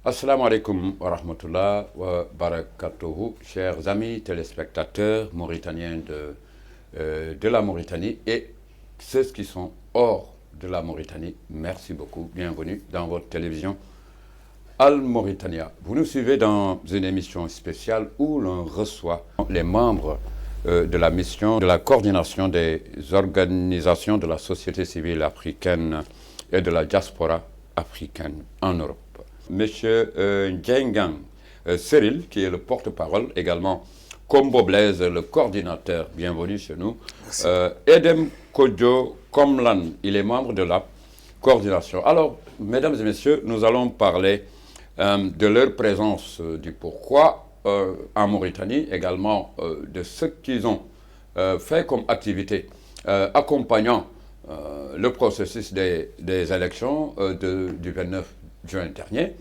Assalamu alaikum wa rahmatullah wa barakatuhu, chers amis téléspectateurs mauritaniens de la Mauritanie et ceux qui sont hors de la Mauritanie. Merci beaucoup, bienvenue dans votre télévision Al-Mauritania. Vous nous suivez dans une émission spéciale où l'on reçoit les membres de la mission de la coordination des organisations de la société civile africaine et de la diaspora africaine en Europe. Monsieur Ndjengan Cyril, qui est le porte-parole, également Kombo Blaise, le coordinateur, bienvenue chez nous. Edem Kodjo Komlan, il est membre de la coordination. Alors, mesdames et messieurs, nous allons parler de leur présence, du pourquoi en Mauritanie, également de ce qu'ils ont fait comme activité accompagnant le processus des élections du 29 juin dernier.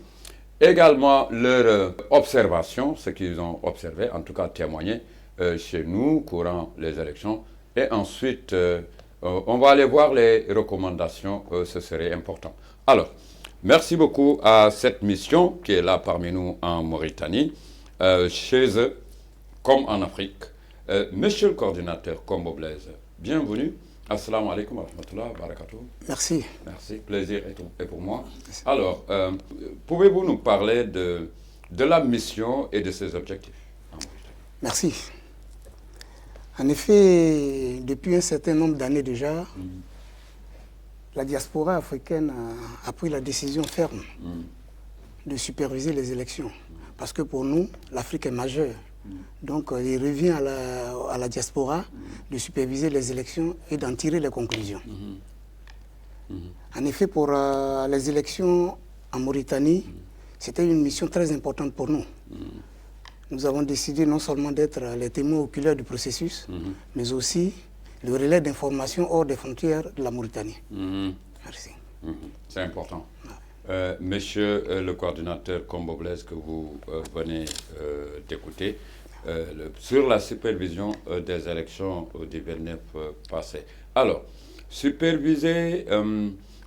Également leur observation, ce qu'ils ont observé, en tout cas témoigné chez nous courant les élections. Et ensuite, on va aller voir les recommandations, ce serait important. Alors, merci beaucoup à cette mission qui est là parmi nous en Mauritanie, chez eux comme en Afrique. Monsieur le coordinateur Kombo Blaise, bienvenue. Assalamu alaikum wa rahmatullah wa barakatuh. Merci. Merci, plaisir est pour moi. Merci. Alors, pouvez-vous nous parler de la mission et de ses objectifs en Mauritanie? Merci. En effet, depuis un certain nombre d'années déjà, la diaspora africaine a pris la décision ferme de superviser les élections. Parce que pour nous, l'Afrique est majeure. Donc, il revient à la diaspora de superviser les élections et d'en tirer les conclusions. En effet, pour les élections en Mauritanie, c'était une mission très importante pour nous. Nous avons décidé non seulement d'être les témoins oculaires du processus, mais aussi le relais d'information hors des frontières de la Mauritanie. Merci. C'est important. Monsieur le coordinateur Kombo Blaise que vous venez d'écouter, sur la supervision des élections du 29 passé. Alors, superviser,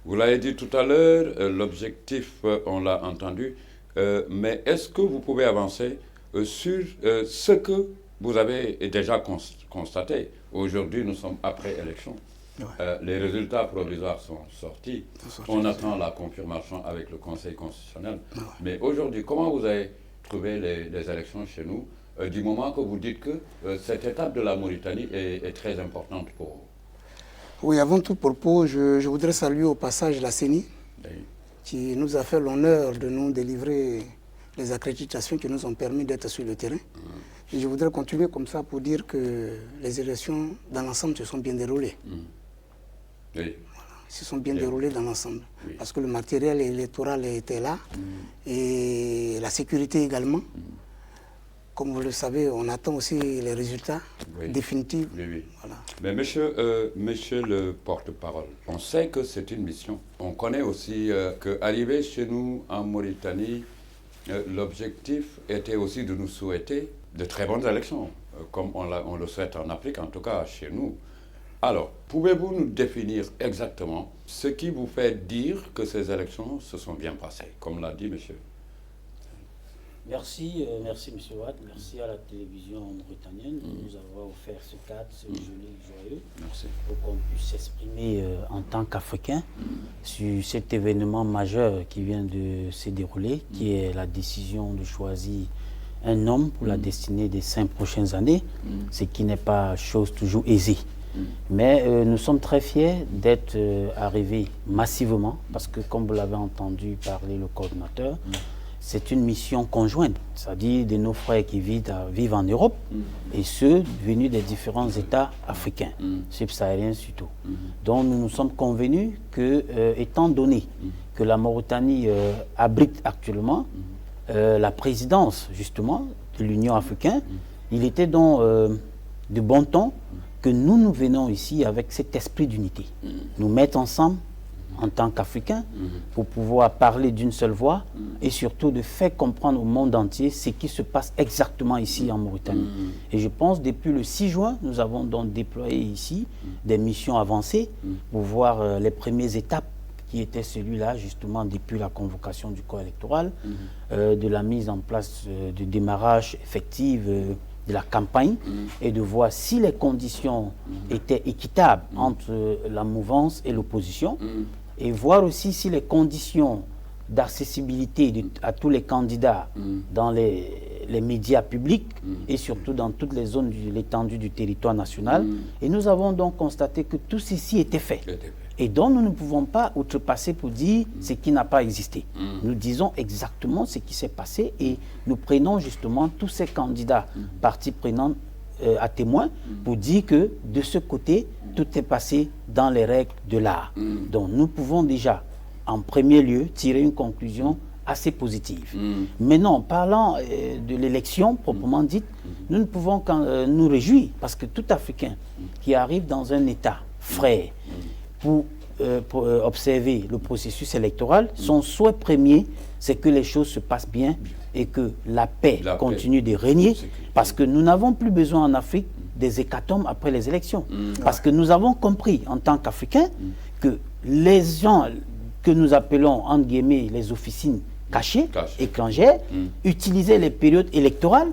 vous l'avez dit tout à l'heure, l'objectif, on l'a entendu, mais est-ce que vous pouvez avancer sur ce que vous avez déjà constaté? Aujourd'hui, nous sommes après élection. Ouais. Les résultats provisoires sont sortis. On attend la confirmation avec le Conseil constitutionnel. Ouais. Mais aujourd'hui, comment vous avez trouvé les élections chez nous, du moment que vous dites que cette étape de la Mauritanie est très importante pour vous? Oui, avant tout propos, je voudrais saluer au passage la CENI, qui nous a fait l'honneur de nous délivrer les accréditations qui nous ont permis d'être sur le terrain. Et je voudrais continuer comme ça pour dire que les élections, dans l'ensemble, se sont bien déroulées. Oui. Voilà, se sont bien déroulés dans l'ensemble. Oui. Parce que le matériel électoral était là et la sécurité également. Comme vous le savez, on attend aussi les résultats définitifs. Oui. Voilà. Mais monsieur le porte-parole, on sait que c'est une mission. On connaît aussi qu'arriver chez nous en Mauritanie, l'objectif était aussi de nous souhaiter de très bonnes élections, comme on le souhaite en Afrique, en tout cas chez nous. Alors, pouvez-vous nous définir exactement ce qui vous fait dire que ces élections se sont bien passées, comme l'a dit monsieur? Merci M. Watt, merci à la télévision mauritanienne de nous avoir offert ce cadre, ce joli joyeux, pour qu'on puisse s'exprimer en tant qu'Africain sur cet événement majeur qui vient de se dérouler, qui est la décision de choisir un homme pour la destinée des 5 prochaines années, ce qui n'est pas chose toujours aisée. Mais nous sommes très fiers d'être arrivés massivement, parce que comme vous l'avez entendu parler le coordinateur, c'est une mission conjointe, c'est-à-dire de nos frères qui vivent en Europe et ceux venus des différents États africains, subsahariens surtout. Donc nous nous sommes convenus que, étant donné que la Mauritanie abrite actuellement la présidence justement de l'Union africaine, il était donc de bon ton que nous venons ici avec cet esprit d'unité, nous mettre ensemble en tant qu'Africains pour pouvoir parler d'une seule voix et surtout de faire comprendre au monde entier ce qui se passe exactement ici en Mauritanie. Et je pense depuis le 6 juin, nous avons donc déployé ici des missions avancées pour voir les premières étapes qui était celui-là, justement, depuis la convocation du corps électoral, de la mise en place du démarrage effectif de la campagne, et de voir si les conditions étaient équitables entre la mouvance et l'opposition, et voir aussi si les conditions d'accessibilité à tous les candidats dans les médias publics et surtout dans toutes les zones de l'étendue du territoire national. Et nous avons donc constaté que tout ceci était fait. Et donc nous ne pouvons pas outrepasser pour dire ce qui n'a pas existé. Nous disons exactement ce qui s'est passé et nous prenons justement tous ces candidats parties prenantes à témoin pour dire que de ce côté, tout est passé dans les règles de l'art. Donc nous pouvons déjà, en premier lieu, tirer une conclusion assez positive. Maintenant, parlant de l'élection proprement dite, nous ne pouvons qu'en nous réjouir parce que tout Africain qui arrive dans un État frais pour observer le processus électoral, son souhait premier, c'est que les choses se passent bien et que la paix continue de régner, parce que nous n'avons plus besoin en Afrique des hécatombes après les élections. Parce que nous avons compris, en tant qu'Africains, que les gens que nous appelons, entre guillemets, les officines cachées, étrangères, utilisaient les périodes électorales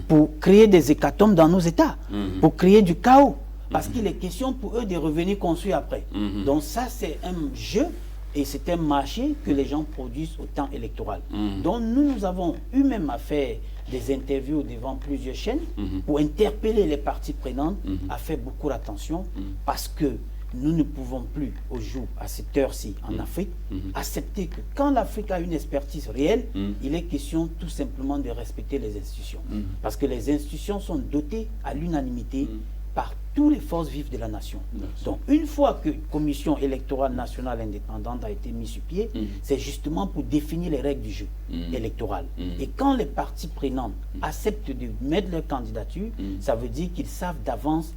pour créer des hécatombes dans nos États, pour créer du chaos. Parce qu'il est question pour eux de revenir construire après. Donc ça, c'est un jeu et c'est un marché que les gens produisent au temps électoral. Donc nous avons eu même à faire des interviews devant plusieurs chaînes pour interpeller les parties prenantes à faire beaucoup attention parce que nous ne pouvons plus, au jour, à cette heure-ci, en Afrique, accepter que quand l'Afrique a une expertise réelle, il est question tout simplement de respecter les institutions. Parce que les institutions sont dotées à l'unanimité par toutes les forces vives de la nation. Donc, une fois que la Commission électorale nationale indépendante a été mise sur pied, c'est justement pour définir les règles du jeu électoral. Et quand les parties prenantes acceptent de mettre leur candidature, ça veut dire qu'ils savent d'avance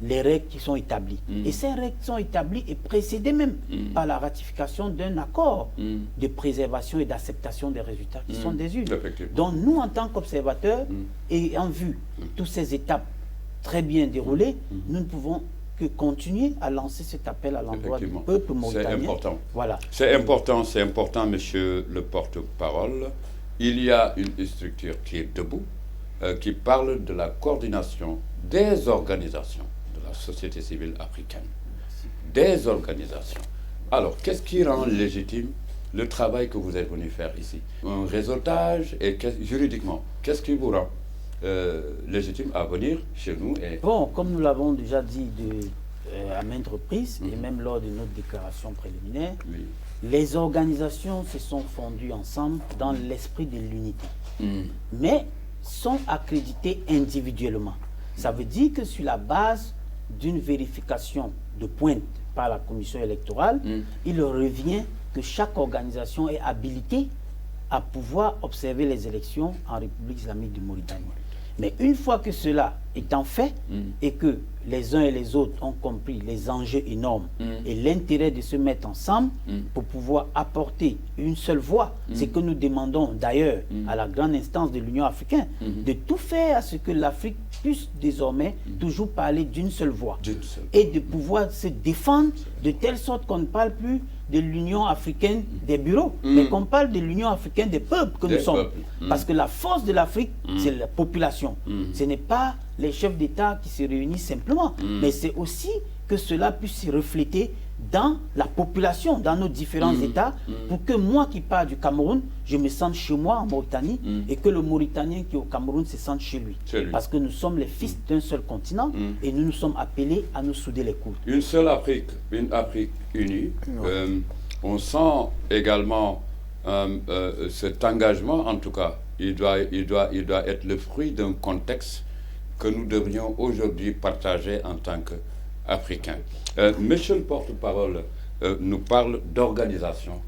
les règles qui sont établies. Et ces règles sont établies et précédées même par la ratification d'un accord de préservation et d'acceptation des résultats qui sont des urnes. Donc, nous, en tant qu'observateurs, ayant vu toutes ces étapes très bien déroulé, nous ne pouvons que continuer à lancer cet appel à l'endroit du peuple mauritanien. C'est important. Voilà. C'est important, monsieur le porte-parole. Il y a une structure qui est debout, qui parle de la coordination des organisations de la société civile africaine. Des organisations. Alors, qu'est-ce qui rend légitime le travail que vous êtes venu faire ici? Un réseautage et juridiquement, qu'est-ce qui vous rend légitime à venir chez nous? Bon, comme nous l'avons déjà dit à maintes reprises, et même lors de notre déclaration préliminaire, les organisations se sont fondues ensemble dans l'esprit de l'unité, mais sont accréditées individuellement. Ça veut dire que sur la base d'une vérification de pointe par la commission électorale, il revient que chaque organisation est habilitée à pouvoir observer les élections en République islamique de Mauritanie. Mais une fois que cela étant fait et que les uns et les autres ont compris les enjeux énormes et l'intérêt de se mettre ensemble pour pouvoir apporter une seule voix, c'est que nous demandons d'ailleurs à la grande instance de l'Union africaine de tout faire à ce que l'Afrique puisse désormais toujours parler d'une seule voix et de pouvoir se défendre de telle sorte qu'on ne parle plus de l'Union africaine des bureaux, mais qu'on parle de l'Union africaine des peuples que nous sommes. Parce que la force de l'Afrique, c'est la population. Ce n'est pas les chefs d'État qui se réunissent simplement, mais c'est aussi que cela puisse se refléter dans la population, dans nos différents États, pour que moi qui pars du Cameroun, je me sente chez moi en Mauritanie, et que le Mauritanien qui est au Cameroun se sente chez lui. Parce que nous sommes les fils d'un seul continent, et nous nous sommes appelés à nous souder les coudes. Une seule Afrique, une Afrique unie. On sent également cet engagement, en tout cas, il doit être le fruit d'un contexte que nous devrions aujourd'hui partager en tant qu'Africains. Monsieur le porte-parole nous parle d'organisation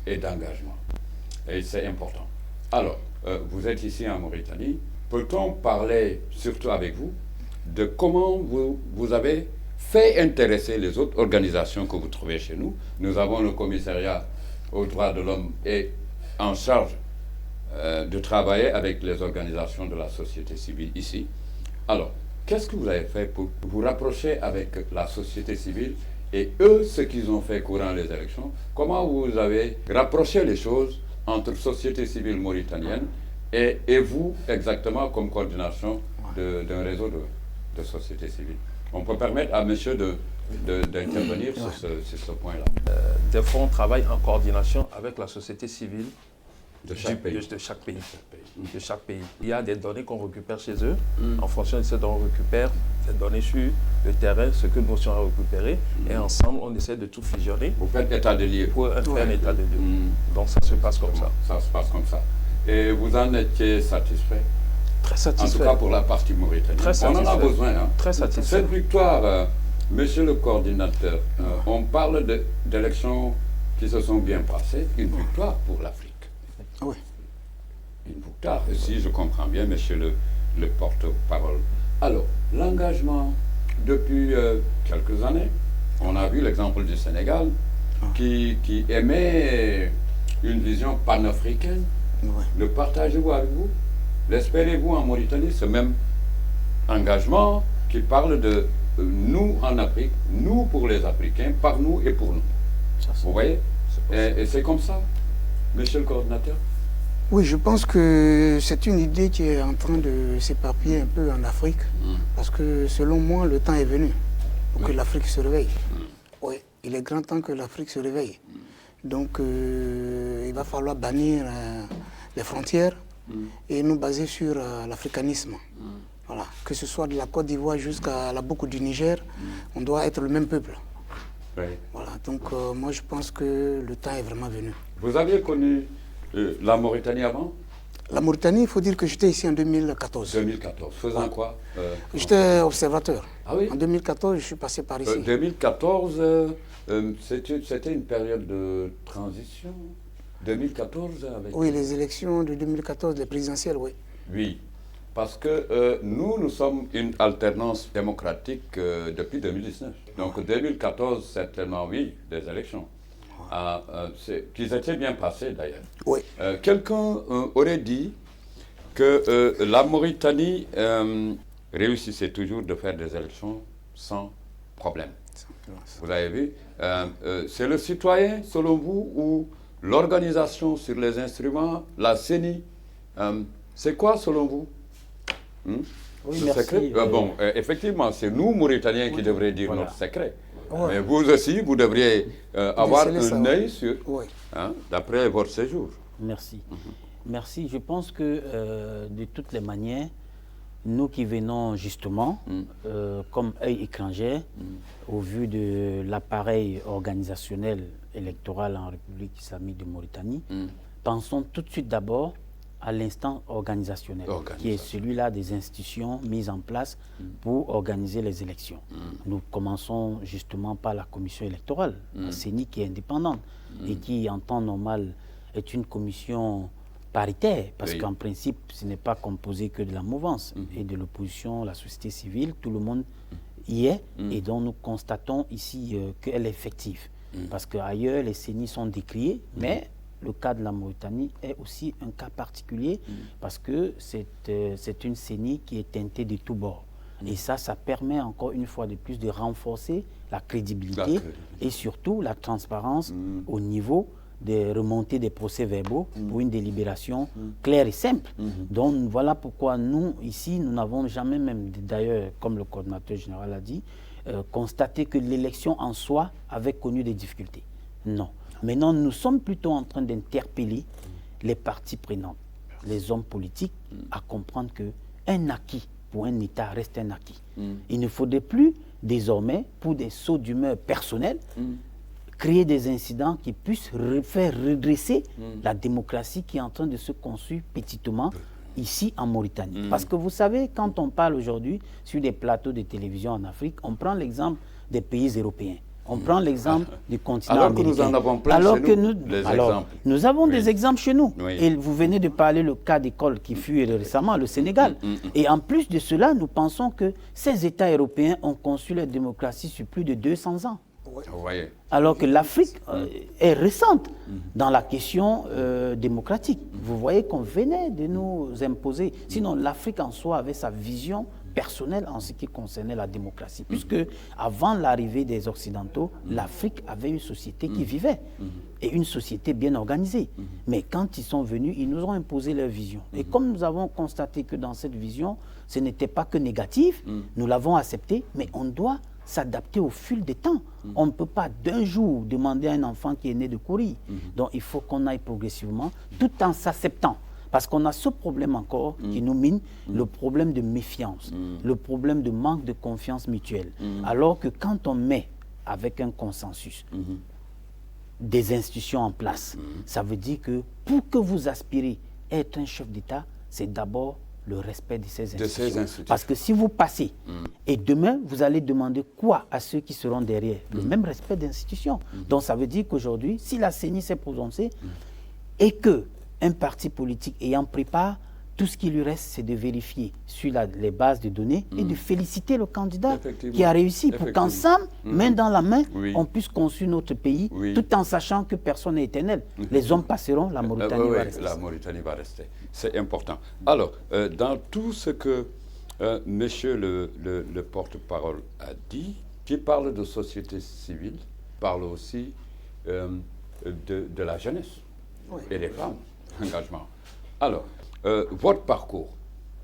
et d'engagement. Et c'est important. Alors, vous êtes ici en Mauritanie. Peut-on parler, surtout avec vous, de comment vous avez fait intéresser les autres organisations que vous trouvez chez nous? Nous avons le commissariat aux droits de l'homme et en charge de travailler avec les organisations de la société civile ici. Alors, qu'est-ce que vous avez fait pour vous rapprocher avec la société civile et eux, ce qu'ils ont fait courant les élections, comment vous avez rapproché les choses entre société civile mauritanienne et vous, exactement comme coordination d'un réseau de société civile? On peut permettre à monsieur d'intervenir sur ce point-là. Des fois, on travaille en coordination avec la société civile De chaque pays. De chaque pays. De chaque pays. Il y a des données qu'on récupère chez eux. En fonction de ces données, on récupère des données sur le terrain, ce que nous aussi on a récupéré. Et ensemble, on essaie de tout fusionner. Vous faites état de lieu. Pour faire un état de lieu. Donc ça se passe comme ça. Ça se passe comme ça. Et vous en étiez satisfait? Très satisfait. En tout cas pour la partie mauritanienne. Très satisfait. On en a besoin. Hein. Très satisfait. Cette victoire, monsieur le coordinateur, on parle d'élections qui se sont bien passées. Une victoire pour l'Afrique. Oui. Une victoire, si je comprends bien, monsieur le porte-parole. Alors, l'engagement depuis quelques années, on a vu l'exemple du Sénégal qui émet une vision panafricaine. Oui. Le partagez-vous avec vous? L'espérez-vous en Mauritanie, ce même engagement qui parle de nous en Afrique, nous pour les Africains, par nous et pour nous? Vous voyez? Et c'est comme ça, monsieur le coordinateur? Oui, je pense que c'est une idée qui est en train de s'éparpiller un peu en Afrique, parce que selon moi, le temps est venu pour que l'Afrique se réveille. Oui, il est grand temps que l'Afrique se réveille. Donc, il va falloir bannir les frontières et nous baser sur l'africanisme. Voilà. Que ce soit de la Côte d'Ivoire jusqu'à la boucle du Niger, on doit être le même peuple. Oui. Voilà. Donc, moi, je pense que le temps est vraiment venu. Vous aviez connu la Mauritanie avant? La Mauritanie, il faut dire que j'étais ici en 2014. 2014. Faisant quoi? J'étais observateur. Ah oui? En 2014, je suis passé par ici. 2014, c'était une période de transition. 2014 avec... Oui, les élections de 2014, les présidentielles, oui. Oui, parce que nous sommes une alternance démocratique depuis 2019. Donc 2014, certainement, oui, des élections. Qui s'étaient bien passées d'ailleurs. Oui. Quelqu'un aurait dit que la Mauritanie réussissait toujours de faire des élections sans problème. Vous avez vu? C'est le citoyen, selon vous, ou l'organisation sur les instruments, la CENI, c'est quoi selon vous? Oui, le merci. Secret bon, effectivement, c'est nous, Mauritaniens, qui devrions dire voilà. notre secret. Ouais. Mais vous aussi, vous devriez avoir un œil sur, Oui. d'après votre séjour. Merci. Merci. Je pense que de toutes les manières, nous qui venons justement comme œil étranger, au vu de l'appareil organisationnel électoral en République islamique de Mauritanie, pensons tout de suite d'abord à l'instant organisationnel, qui est celui-là des institutions mises en place pour organiser les élections. Nous commençons justement par la commission électorale, la CENI, qui est indépendante et qui, en temps normal, est une commission paritaire, parce qu'en principe, ce n'est pas composé que de la mouvance et de l'opposition, la société civile, tout le monde y est, et dont nous constatons ici qu'elle est effective. Parce qu'ailleurs, les CENI sont décriés, mais le cas de la Mauritanie est aussi un cas particulier, parce que c'est une CENI qui est teintée de tous bords. Et ça permet encore une fois de plus de renforcer la crédibilité et surtout la transparence au niveau des remontées des procès-verbaux pour une délibération claire et simple. Donc voilà pourquoi nous, ici, nous n'avons jamais même, d'ailleurs, comme le coordinateur général a dit, constaté que l'élection en soi avait connu des difficultés. Non. Maintenant, nous sommes plutôt en train d'interpeller les parties prenantes, les hommes politiques, à comprendre qu'un acquis pour un État reste un acquis. Il ne faudrait plus, désormais, pour des sauts d'humeur personnels, créer des incidents qui puissent faire redresser la démocratie qui est en train de se construire petitement ici en Mauritanie. Parce que vous savez, quand on parle aujourd'hui sur des plateaux de télévision en Afrique, on prend l'exemple des pays européens. On prend l'exemple du continent alors américain. Que nous en avons plein chez nous, nous avons des exemples chez nous. Oui. Et vous venez de parler le cas d'école qui fut récemment le Sénégal. Et en plus de cela, nous pensons que ces États européens ont conçu leur démocratie sur plus de 200 ans. Vous voyez. Alors que l'Afrique est récente dans la question démocratique. Vous voyez qu'on venait de nous imposer. Sinon, l'Afrique en soi avait sa vision personnel en ce qui concernait la démocratie. Puisque avant l'arrivée des Occidentaux, l'Afrique avait une société qui vivait et une société bien organisée. Mais quand ils sont venus, ils nous ont imposé leur vision. Et comme nous avons constaté que dans cette vision, ce n'était pas que négatif, nous l'avons accepté, mais on doit s'adapter au fil des temps. On ne peut pas d'un jour demander à un enfant qui est né de courir. Donc il faut qu'on aille progressivement, tout en s'acceptant. Parce qu'on a ce problème encore qui nous mine, le problème de méfiance, le problème de manque de confiance mutuelle. Alors que quand on met avec un consensus des institutions en place, ça veut dire que pour que vous aspirez à être un chef d'État, c'est d'abord le respect de ces institutions. Parce que si vous passez, et demain, vous allez demander quoi à ceux qui seront derrière? Le même respect d'institutions. Donc ça veut dire qu'aujourd'hui, si la CENI s'est prononcée et que un parti politique ayant pris part, tout ce qui lui reste, c'est de vérifier sur les bases de données et de féliciter le candidat qui a réussi pour qu'ensemble, main dans la main, on puisse construire notre pays tout en sachant que personne n'est éternel. Les hommes passeront, la Mauritanie va rester. La Mauritanie va rester. C'est important. Alors, dans tout ce que monsieur le porte-parole a dit, qui parle de société civile, parle aussi de la jeunesse et des femmes. Engagement. Alors, votre parcours,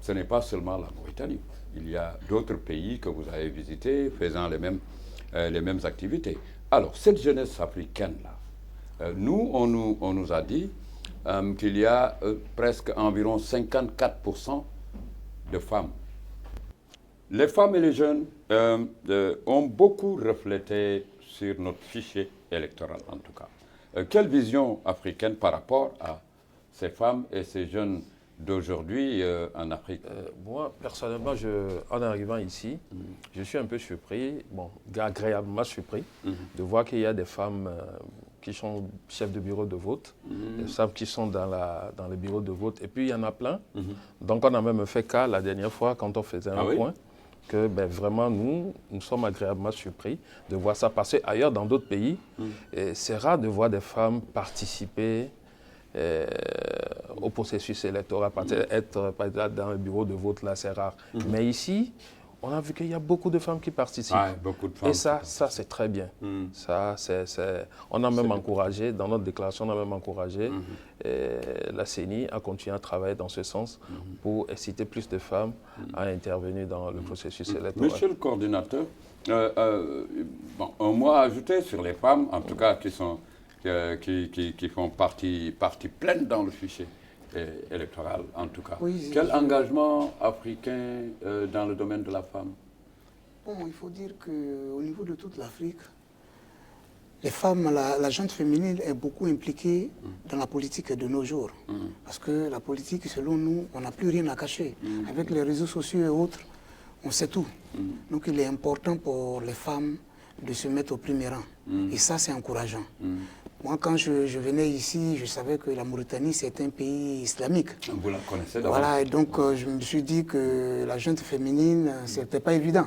ce n'est pas seulement la Mauritanie. Il y a d'autres pays que vous avez visités faisant les mêmes activités. Alors, cette jeunesse africaine-là, nous, on nous a dit qu'il y a presque environ 54% de femmes. Les femmes et les jeunes ont beaucoup reflété sur notre fichier électoral, en tout cas. Quelle vision africaine par rapport à ces femmes et ces jeunes d'aujourd'hui en Afrique? Moi, personnellement, en arrivant ici, je suis un peu surpris, agréablement surpris, de voir qu'il y a des femmes qui sont chefs de bureau de vote, des femmes qui sont dans les bureaux de vote, et puis il y en a plein. Donc on a même fait cas la dernière fois, quand on faisait un point, que vraiment nous sommes agréablement surpris de voir ça passer ailleurs dans d'autres pays. C'est rare de voir des femmes participer au processus électoral, être par exemple dans le bureau de vote, là c'est rare. Mais ici, on a vu qu'il y a beaucoup de femmes qui participent. Beaucoup de femmes. Et ça c'est très bien. Ça, on a même encouragé, dans notre déclaration, on a même encouragé la CENI à continuer à travailler dans ce sens pour inciter plus de femmes à intervenir dans le processus électoral. Monsieur le coordinateur, un mot à ajouter sur les femmes, en tout cas qui font partie pleine dans le fichier électoral, en tout cas. Quel engagement africain dans le domaine de la femme? Bon, il faut dire qu'au niveau de toute l'Afrique, les femmes, la gente féminine est beaucoup impliquée dans la politique de nos jours. Parce que la politique, selon nous, on n'a plus rien à cacher. Avec les réseaux sociaux et autres, on sait tout. Donc il est important pour les femmes de se mettre au premier rang. Et ça, c'est encourageant. Moi, quand je venais ici, je savais que la Mauritanie, c'est un pays islamique. Vous la connaissez d'abord. Voilà, et donc je me suis dit que la gente féminine, ce n'était pas évident.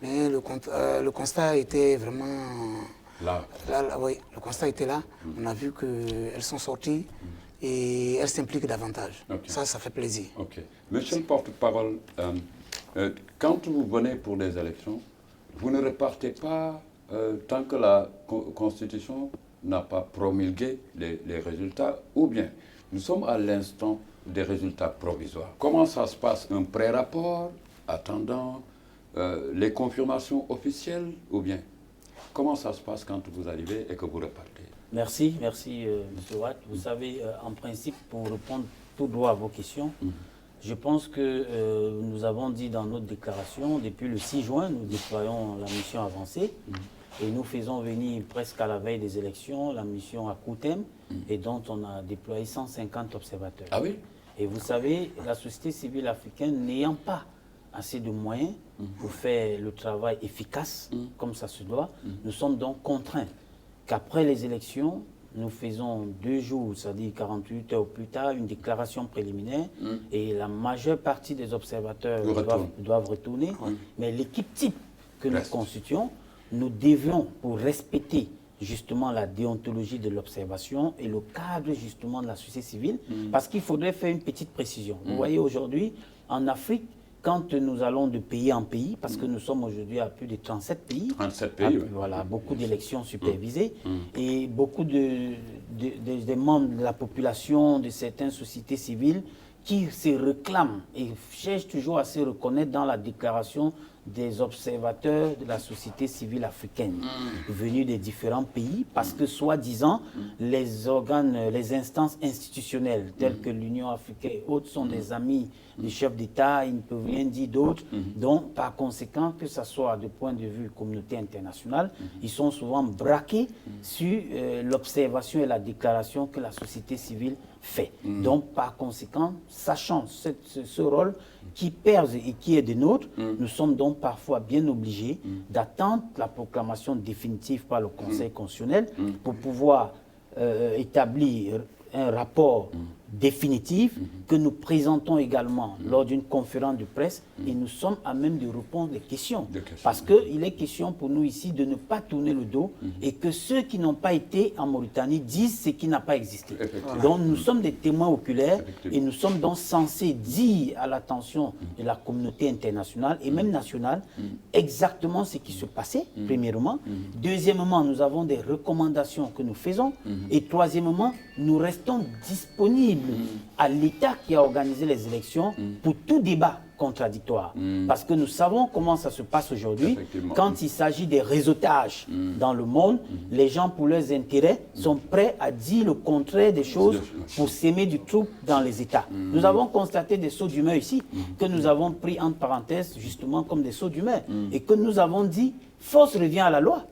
Mais le constat était vraiment... Là, oui, le constat était là. On a vu qu'elles sont sorties et elles s'impliquent davantage. Ça fait plaisir. Monsieur le porte-parole, quand vous venez pour des élections, vous ne repartez pas tant que la Constitution n'a pas promulgué les résultats, ou bien nous sommes à l'instant des résultats provisoires. Comment ça se passe? Un pré-rapport, attendant les confirmations officielles, ou bien comment ça se passe quand vous arrivez et que vous repartez? Merci, M. Watt. Vous savez, en principe, pour répondre tout droit à vos questions, je pense que nous avons dit dans notre déclaration, depuis le 6 juin, nous déployons la mission avancée. Et nous faisons venir presque à la veille des élections la mission à Koutem, et dont on a déployé 150 observateurs. Ah oui? Et vous savez, la société civile africaine n'ayant pas assez de moyens pour faire le travail efficace, comme ça se doit, nous sommes donc contraints qu'après les élections, nous faisons 2 jours, c'est-à-dire 48 heures plus tard, une déclaration préliminaire, et la majeure partie des observateurs doivent retourner. Mais l'équipe type que nous constituons, nous devions, pour respecter justement la déontologie de l'observation et le cadre justement de la société civile, parce qu'il faudrait faire une petite précision. Vous voyez, aujourd'hui, en Afrique, quand nous allons de pays en pays, parce que nous sommes aujourd'hui à plus de 37 pays, 37 pays, oui. voilà, beaucoup d'élections supervisées, et beaucoup des membres de la population, de certaines sociétés civiles, qui se réclament et cherchent toujours à se reconnaître dans la déclaration des observateurs de la société civile africaine venus des différents pays, parce que soi-disant les organes, les instances institutionnelles telles que l'Union africaine et autres sont des amis des chefs d'État, ils ne peuvent rien dire d'autre, donc par conséquent que ce soit de point de vue communauté internationale, ils sont souvent braqués sur l'observation et la déclaration que la société civile fait. Donc par conséquent, sachant ce rôle qui pèse et qui est de nôtre, nous sommes donc parfois bien obligés d'attendre la proclamation définitive par le Conseil constitutionnel pour pouvoir établir un rapport définitif que nous présentons également lors d'une conférence de presse et nous sommes à même de répondre des questions. Parce qu'il est question pour nous ici de ne pas tourner le dos et que ceux qui n'ont pas été en Mauritanie disent ce qui n'a pas existé. Donc nous sommes des témoins oculaires et nous sommes donc censés dire à l'attention de la communauté internationale et même nationale exactement ce qui se passait, premièrement. Deuxièmement, nous avons des recommandations que nous faisons. Et troisièmement, nous restons disponibles à l'État qui a organisé les élections pour tout débat contradictoire. Parce que nous savons comment ça se passe aujourd'hui. Quand il s'agit des réseautages dans le monde, les gens, pour leurs intérêts, sont prêts à dire le contraire des choses pour s'aimer du trouble dans les États. Nous avons constaté des sauts d'humeur ici, que nous avons pris entre parenthèses justement comme des sauts d'humeur, et que nous avons dit, force revient à la loi.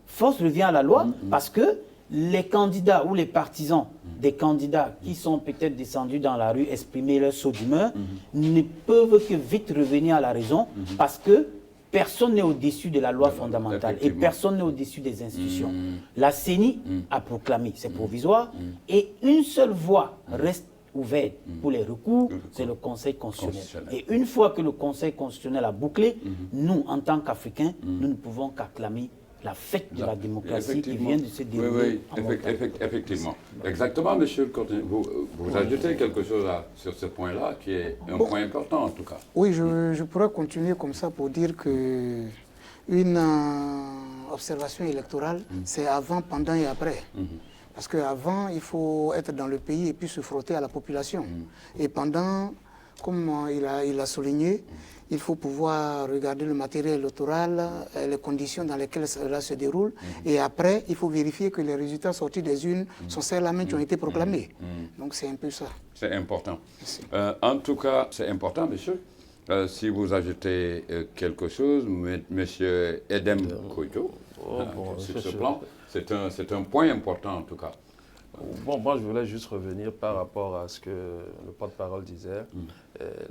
Force revient à la loi parce que les candidats ou les partisans des candidats qui sont peut-être descendus dans la rue exprimer leur saut d'humeur ne peuvent que vite revenir à la raison parce que personne n'est au-dessus de la loi fondamentale et personne n'est au-dessus des institutions. La CENI a proclamé, c'est provisoire, et une seule voie reste ouverte pour les recours, c'est le Conseil constitutionnel. Et une fois que le Conseil constitutionnel a bouclé, nous, en tant qu'Africains, nous ne pouvons qu'acclamer la fête de la démocratie qui vient de se dérouler. Effectivement. Exactement, monsieur le Corté. Vous ajoutez quelque chose sur ce point-là, qui est un point important en tout cas. Oui, je pourrais continuer comme ça pour dire que une observation électorale, c'est avant, pendant et après. Parce qu'avant, il faut être dans le pays et puis se frotter à la population. Et pendant, comme il a souligné, il faut pouvoir regarder le matériel électoral, les conditions dans lesquelles cela se déroule. Et après, il faut vérifier que les résultats sortis des urnes sont celles-là qui ont été proclamés. Donc c'est un peu ça. C'est important. En tout cas, c'est important, monsieur. Si vous ajoutez quelque chose, monsieur Edem Kojo, sur ce plan, c'est un point important en tout cas. Bon, moi je voulais juste revenir par rapport à ce que le porte-parole disait,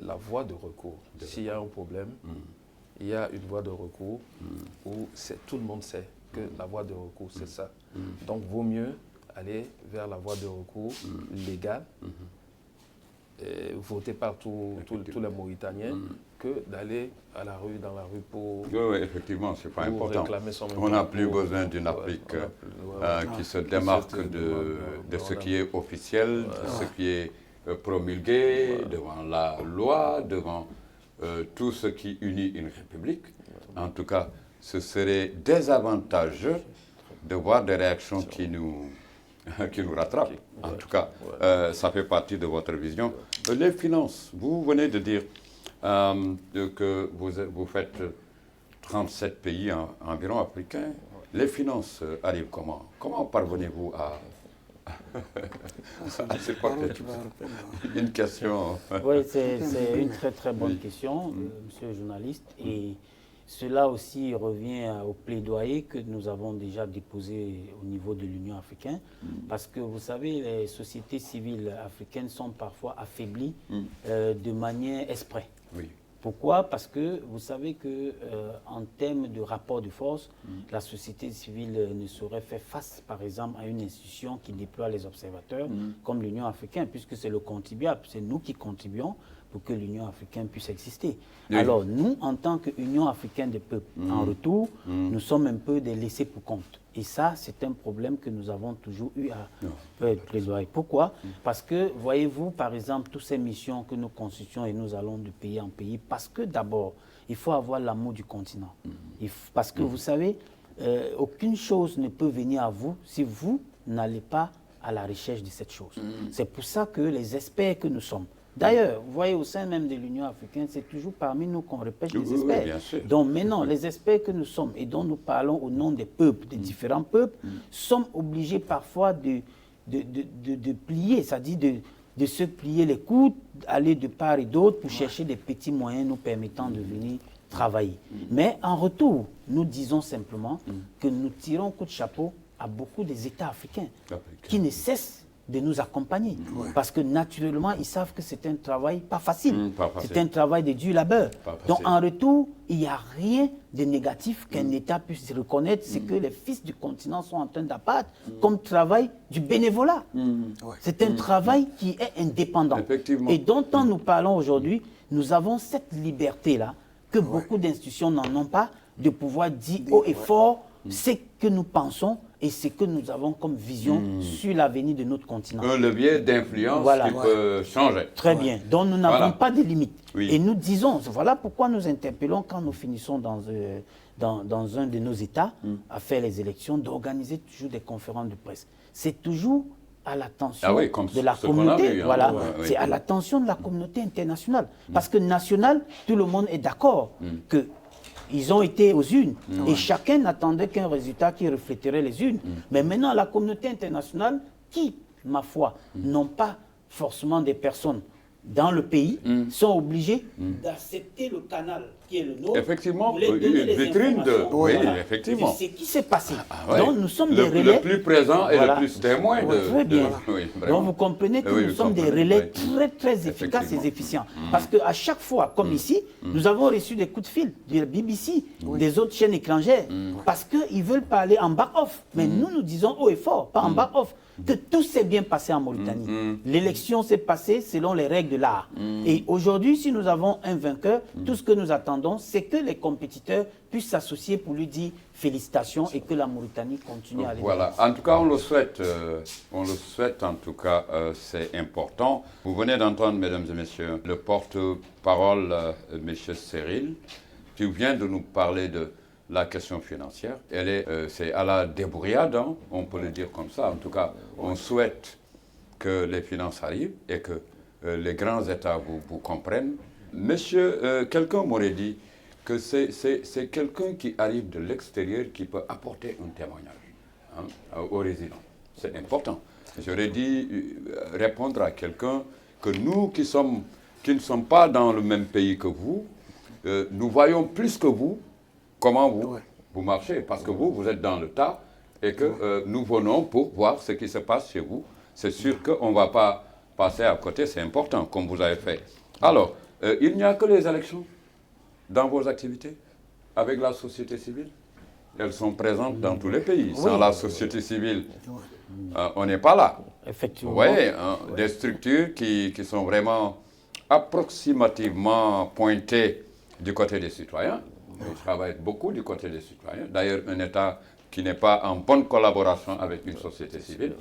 la voie de recours. S'il y a un problème, il y a une voie de recours où tout le monde sait que la voie de recours, c'est ça. Donc, vaut mieux aller vers la voie de recours légale, voter par tous les Mauritaniens, que d'aller à la rue, dans la rue pour... Oui, effectivement, c'est pas important. On n'a plus besoin d'une Afrique qui se démarque de ce qui est officiel, de ce qui est promulgué devant la loi, devant tout ce qui unit une république. En tout cas, ce serait désavantageux de voir des réactions qui nous rattrapent. En tout cas, ça fait partie de votre vision. Les finances, vous venez de dire que vous faites 37 pays environ africains. Les finances arrivent comment? Comment parvenez-vous à... C'est pas une question. Oui, c'est une très très bonne question, monsieur le journaliste. Et cela aussi revient au plaidoyer que nous avons déjà déposé au niveau de l'Union africaine. Parce que vous savez, les sociétés civiles africaines sont parfois affaiblies de manière exprès. Oui. Pourquoi? Parce que vous savez que en termes de rapport de force, la société civile ne saurait faire face, par exemple, à une institution qui déploie les observateurs, comme l'Union africaine, puisque c'est le contribuable, c'est nous qui contribuons pour que l'Union africaine puisse exister. Oui. Alors, nous, en tant qu'Union africaine des peuples, en retour, nous sommes un peu des laissés pour compte. Et ça, c'est un problème que nous avons toujours eu à plaidoyer. Pourquoi? Parce que, voyez-vous, par exemple, toutes ces missions que nous constituons et nous allons de pays en pays, parce que d'abord, il faut avoir l'amour du continent. Parce que, vous savez, aucune chose ne peut venir à vous si vous n'allez pas à la recherche de cette chose. C'est pour ça que les experts que nous sommes, d'ailleurs, vous voyez, au sein même de l'Union africaine, c'est toujours parmi nous qu'on repêche les experts. Oui, bien sûr. Donc maintenant, les experts que nous sommes et dont nous parlons au nom des peuples, des différents peuples, sommes obligés parfois de plier, c'est-à-dire de se plier les coudes, aller de part et d'autre pour chercher des petits moyens nous permettant de venir travailler. Mais en retour, nous disons simplement que nous tirons coup de chapeau à beaucoup des États africains qui ne cessent de nous accompagner. Parce que naturellement, ils savent que c'est un travail pas facile. C'est un travail de dur labeur. Donc en retour, il n'y a rien de négatif qu'un État puisse reconnaître. C'est que les fils du continent sont en train d'abattre comme travail du bénévolat. C'est un travail qui est indépendant. Et dont nous parlons aujourd'hui, nous avons cette liberté-là que beaucoup d'institutions n'en ont pas, de pouvoir dire haut et fort ce que nous pensons et ce que nous avons comme vision sur l'avenir de notre continent. Un levier d'influence qui peut changer. Très bien. Donc nous n'avons pas de limites. Et nous disons, voilà pourquoi nous interpellons quand nous finissons dans un de nos États à faire les élections, d'organiser toujours des conférences de presse. C'est toujours à l'attention de la communauté. C'est à l'attention de la communauté internationale. Parce que national, tout le monde est d'accord que ils ont été aux urnes et chacun n'attendait qu'un résultat qui reflèterait les urnes. Mais maintenant, la communauté internationale, qui, ma foi, n'ont pas forcément des personnes dans le pays, sont obligés d'accepter le canal qui est le nôtre. Effectivement, pour les donner une les vitrine de... Oui, voilà, effectivement. de ce qui s'est passé. Donc nous sommes des relais... Le plus présent et le plus témoin de... Très bien. Donc vous comprenez que nous sommes des relais très très efficaces et efficients. Parce qu'à chaque fois, comme ici, nous avons reçu des coups de fil de la BBC, des autres chaînes étrangères, parce qu'ils veulent parler en back-off. Mais nous disons haut et fort, pas en back-off, que tout s'est bien passé en Mauritanie. L'élection s'est passée selon les règles de l'art. Et aujourd'hui, si nous avons un vainqueur, tout ce que nous attendons, c'est que les compétiteurs puissent s'associer pour lui dire félicitations et que la Mauritanie continue à aller. Voilà, en tout cas, on le souhaite en tout cas, c'est important. Vous venez d'entendre, mesdames et messieurs, le porte-parole, M. Cyril, qui vient de nous parler de la question financière. C'est à la débrouillade, hein, on peut le dire comme ça. En tout cas, on souhaite que les finances arrivent et que les grands États vous comprennent. Monsieur, quelqu'un m'aurait dit que c'est quelqu'un qui arrive de l'extérieur qui peut apporter un témoignage aux résidents. C'est important. J'aurais dit répondre à quelqu'un que nous qui ne sommes pas dans le même pays que vous, nous voyons plus que vous comment vous marchez. Parce que vous êtes dans le tas et que nous venons pour voir ce qui se passe chez vous. C'est sûr qu'on ne va pas passer à côté, c'est important, comme vous avez fait. Alors, il n'y a que les élections dans vos activités avec la société civile. Elles sont présentes dans tous les pays. Sans la société civile, on n'est pas là. Effectivement. Vous voyez, des structures qui sont vraiment approximativement pointées du côté des citoyens. Ils travaillent beaucoup du côté des citoyens. D'ailleurs, un État qui n'est pas en bonne collaboration avec une société civile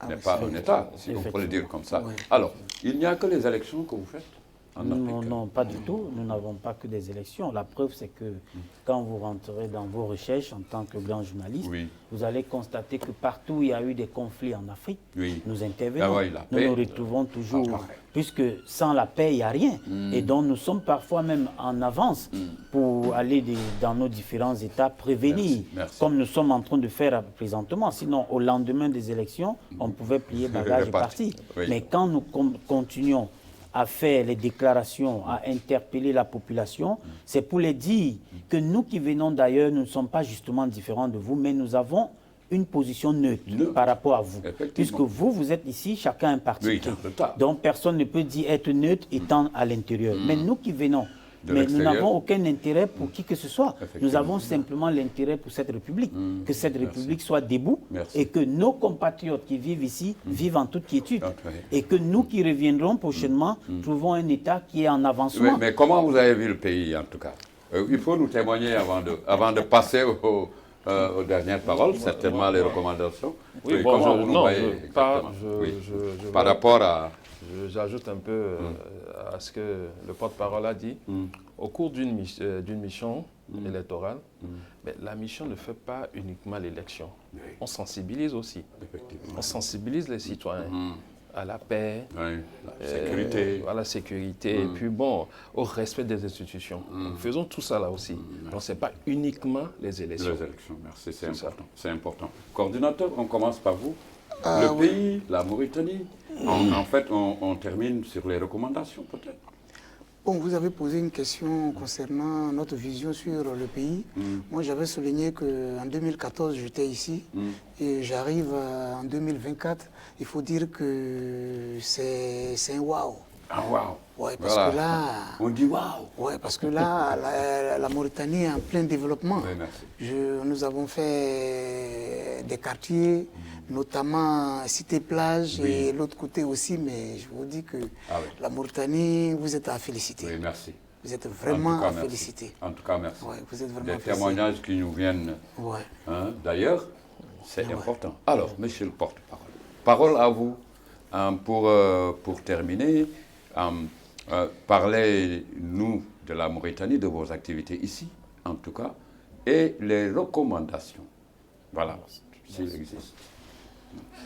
n'est pas un État, si on peut le dire comme ça. Alors, il n'y a que les élections que vous faites en Afrique? Non, pas du tout. Nous n'avons pas que des élections. La preuve, c'est que quand vous rentrez dans vos recherches en tant que grand journaliste, vous allez constater que partout où il y a eu des conflits en Afrique, nous intervenons. Nous nous retrouvons toujours, puisque sans la paix, il n'y a rien. Et donc, nous sommes parfois même en avance pour aller dans nos différents États prévenir, comme nous sommes en train de faire présentement. Sinon, au lendemain des élections, on pouvait plier bagages et partir. Mais quand nous continuons à faire les déclarations, à interpeller la population, c'est pour les dire que nous qui venons d'ailleurs, nous ne sommes pas justement différents de vous, mais nous avons une position neutre par rapport à vous. Puisque vous êtes ici, chacun un parti. Donc personne ne peut dire être neutre étant à l'intérieur. Mais nous qui venons Mais nous n'avons aucun intérêt pour qui que ce soit. Nous avons simplement l'intérêt pour cette République. Que cette République soit debout et que nos compatriotes qui vivent ici vivent en toute quiétude. Et que nous qui reviendrons prochainement trouvons un État qui est en avancement. Oui, mais comment vous avez vu le pays en tout cas? Il faut nous témoigner avant de passer aux dernières paroles, certainement les recommandations. Oui, par rapport à... J'ajoute un peu à ce que le porte-parole a dit. Au cours d'une mission électorale, mais la mission ne fait pas uniquement l'élection. On sensibilise aussi. On sensibilise les citoyens à la paix, à la sécurité, et puis bon, au respect des institutions. Donc, faisons tout ça là aussi. Donc ce n'est pas uniquement les élections. Les élections, merci, c'est important. C'est important. Coordinateur, on commence par vous. Le pays, la Mauritanie, en fait, on termine sur les recommandations peut-être. Bon, vous avez posé une question concernant notre vision sur le pays. Moi, j'avais souligné qu'en 2014, j'étais ici et j'arrive en 2024. Il faut dire que c'est un waouh. Ah, waouh. Ouais, parce que là... On dit waouh. Ouais, parce que là, la Mauritanie est en plein développement. Oui, merci. Nous avons fait des quartiers, notamment Cité-Plage et l'autre côté aussi, mais je vous dis que la Mauritanie, vous êtes à féliciter. Oui, merci. Vous êtes vraiment à féliciter. En tout cas, merci. Ouais, vous êtes vraiment des témoignages qui nous viennent d'ailleurs, c'est important. Alors, monsieur le porte-parole, parole à vous pour terminer. Parlez-nous de la Mauritanie, de vos activités ici, en tout cas, et les recommandations. Voilà, s'il existe.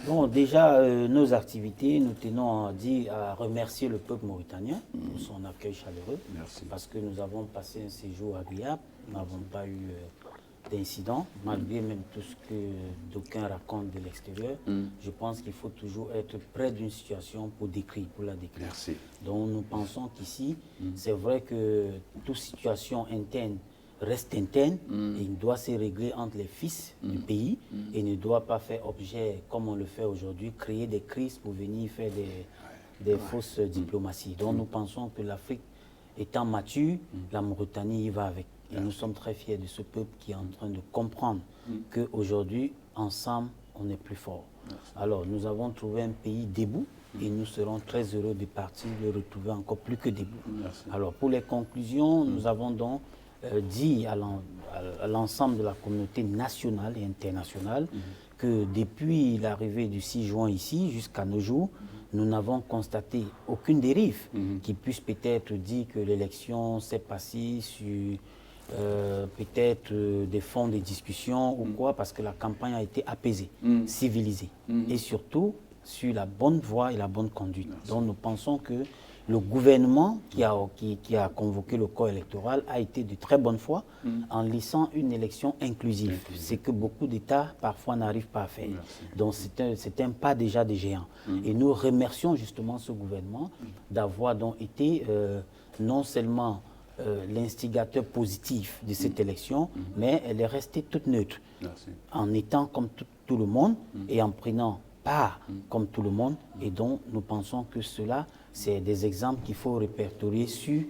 Bon, déjà, nos activités, nous tenons à remercier le peuple mauritanien pour son accueil chaleureux. Merci. Parce que nous avons passé un séjour agréable, nous n'avons pas eu d'incidents, malgré même tout ce que d'aucuns racontent de l'extérieur. Je pense qu'il faut toujours être près d'une situation pour la décrire. Merci. Donc nous pensons qu'ici, c'est vrai que toute situation interne reste interne et il doit se régler entre les fils du pays et ne doit pas faire objet, comme on le fait aujourd'hui, créer des crises pour venir faire des fausses diplomaties. Donc nous pensons que l'Afrique étant mature, la Mauritanie y va avec. Et nous sommes très fiers de ce peuple qui est en train de comprendre qu'aujourd'hui, ensemble, on est plus fort. Alors, nous avons trouvé un pays debout et nous serons très heureux de partir, de le retrouver encore plus que debout. Alors, pour les conclusions, nous avons donc dit à l'ensemble de la communauté nationale et internationale que depuis l'arrivée du 6 juin ici, jusqu'à nos jours, nous n'avons constaté aucune dérive qui puisse peut-être dire que l'élection s'est passée sur peut-être des fonds de discussion ou quoi, parce que la campagne a été apaisée, civilisée, et surtout sur la bonne voie et la bonne conduite. Donc nous pensons que le gouvernement qui a convoqué le corps électoral a été de très bonne foi en laissant une élection inclusive. C'est que beaucoup d'États parfois n'arrivent pas à faire. Donc c'est un pas déjà des géants. Et nous remercions justement ce gouvernement d'avoir donc été non seulement l'instigateur positif de cette élection, mais elle est restée toute neutre, en étant comme tout le monde et en prenant part comme tout le monde. Et donc, nous pensons que cela, c'est des exemples qu'il faut répertorier sur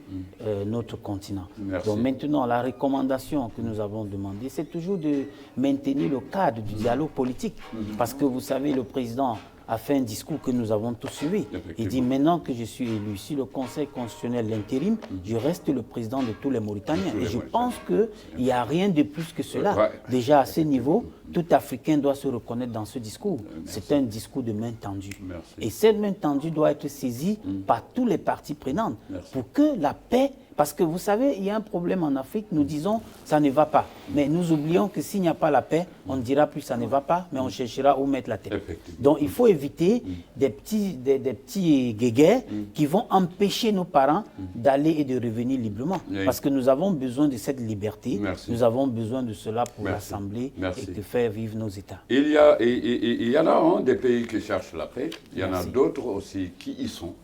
notre continent. Donc maintenant, la recommandation que nous avons demandée, c'est toujours de maintenir le cadre du dialogue politique. Parce que vous savez, le président a fait un discours que nous avons tous suivi. Il dit, maintenant que je suis élu, si le Conseil constitutionnel l'intérim, je reste le président de tous les Mauritaniens. Et je pense qu'il n'y a rien de plus que cela. Déjà à ce niveau, tout Africain doit se reconnaître dans ce discours. C'est un discours de main tendue. Et cette main tendue doit être saisie par tous les parties prenantes pour que la paix... Parce que vous savez, il y a un problème en Afrique, nous disons ça ne va pas. Mais nous oublions que s'il n'y a pas la paix, on ne dira plus ça ne va pas, mais on cherchera où mettre la tête. Donc il faut éviter des petits guéguerres qui vont empêcher nos parents d'aller et de revenir librement. Parce que nous avons besoin de cette liberté, nous avons besoin de cela pour l'Assemblée et de faire vivre nos États. Il y en a des pays qui cherchent la paix, il y en a d'autres aussi qui y sont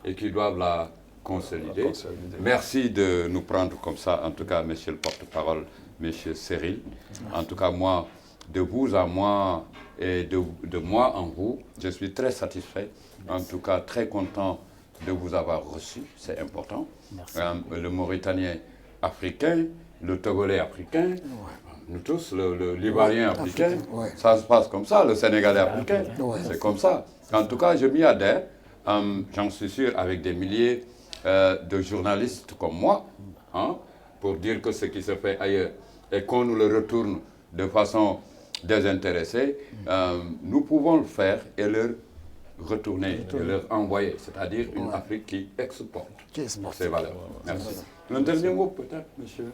et qui doivent la consolider. Merci de nous prendre comme ça, en tout cas, monsieur le porte-parole, monsieur Cyril. En tout cas, moi, de vous à moi et de moi en vous, je suis très satisfait, en tout cas très content de vous avoir reçu, c'est important. Merci. Le Mauritanien africain, le Togolais africain, nous tous, le Libanien africain, ça se passe comme ça, le Sénégalais africain, c'est comme ça. En tout cas, je m'y adhère, j'en suis sûr, avec des milliers de journalistes comme moi, hein, pour dire que ce qui se fait ailleurs et qu'on nous le retourne de façon désintéressée, nous pouvons le faire et leur retourner, et leur envoyer, c'est-à-dire une Afrique qui exporte ses valeurs. Merci. Un dernier mot peut-être, monsieur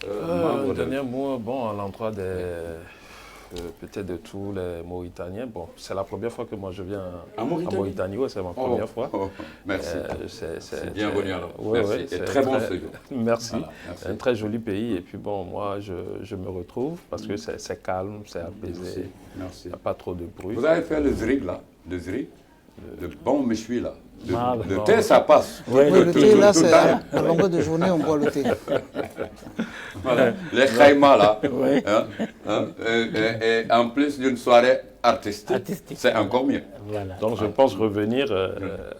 Un dernier mot, bon, à l'endroit peut-être de tous les Mauritaniens. Bon, c'est la première fois que moi je viens en Mauritanie. Ouais, c'est ma première fois. Merci. C'est bienvenu alors. Ouais, merci. Ouais, et très bon séjour. Merci. Voilà, merci. Un très joli pays. Et puis bon, moi je me retrouve parce que c'est calme, c'est apaisé. Merci. Il n'y a pas trop de bruit. Vous avez fait le zrig là, le zrig, le bon méchoui là. Le thé, bon. ça passe. Oui, le thé, là, c'est à longueur de journée, on boit le thé. Voilà. Les khaïmas là. Oui. Et en plus d'une soirée artistique. C'est encore mieux. Voilà. Donc je pense revenir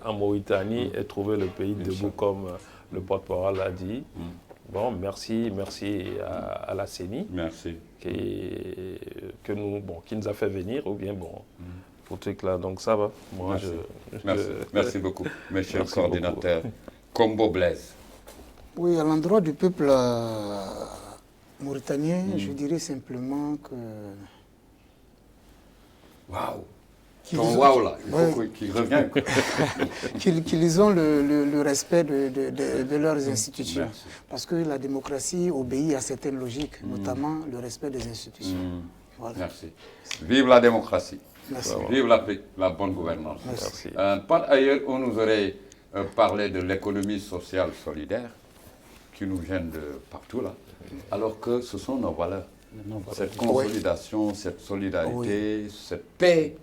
en Mauritanie et trouver le pays debout comme le porte-parole l'a dit. Bon, merci à la CENI Merci. qui nous a fait venir, ou bien bon, pour truc là. Donc ça va. Moi, Merci beaucoup, monsieur le Merci coordinateur Combo Blaise. Oui, à l'endroit du peuple mauritanien, je dirais simplement que... Waouh! Ton waouh là, il faut qu'il revienne. qu'ils ont le respect de leurs institutions. Merci. Parce que la démocratie obéit à certaines logiques, notamment le respect des institutions. Voilà. Merci. Vive la démocratie. Merci. Vive l'Afrique, la bonne gouvernance. Merci. Par ailleurs, on nous aurait parlé de l'économie sociale solidaire qui nous gêne de partout là, alors que ce sont nos valeurs. Cette consolidation, cette solidarité, cette paix,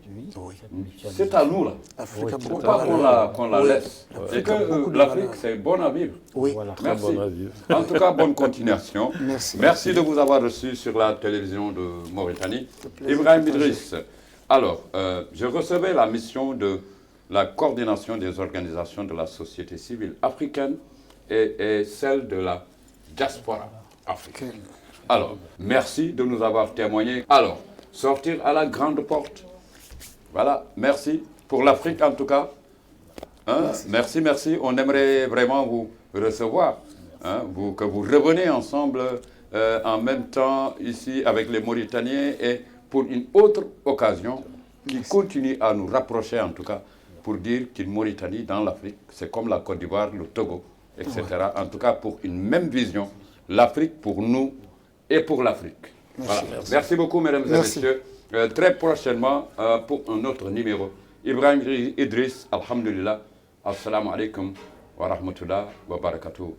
c'est à nous là. L'Afrique a Il ne beaucoup faut de pas valeurs. qu'on la laisse. L'Afrique Et a beaucoup que de l'Afrique, valeurs. c'est bon à vivre. Oui, Voilà. Très Merci. bon avis. En tout cas, bonne continuation. Merci. Merci de vous avoir reçu sur la télévision de Mauritanie. plaisir Ibrahim partagé. Idriss. Alors, je recevais la mission de la coordination des organisations de la société civile africaine et celle de la diaspora africaine. Alors, merci de nous avoir témoigné. Alors, sortir à la grande porte. Voilà, merci pour l'Afrique en tout cas. Hein? Merci, merci. On aimerait vraiment vous recevoir, hein? Que vous reveniez ensemble en même temps ici avec les Mauritaniens et pour une autre occasion qui continue à nous rapprocher en tout cas pour dire qu'une Mauritanie dans l'Afrique, c'est comme la Côte d'Ivoire, le Togo, etc. En tout cas pour une même vision, l'Afrique pour nous et pour l'Afrique. Voilà. Merci beaucoup mesdames et messieurs. Très prochainement pour un autre numéro. Ibrahim Idriss, alhamdulillah. Assalamu alaikum wa rahmatullah wa barakatuh.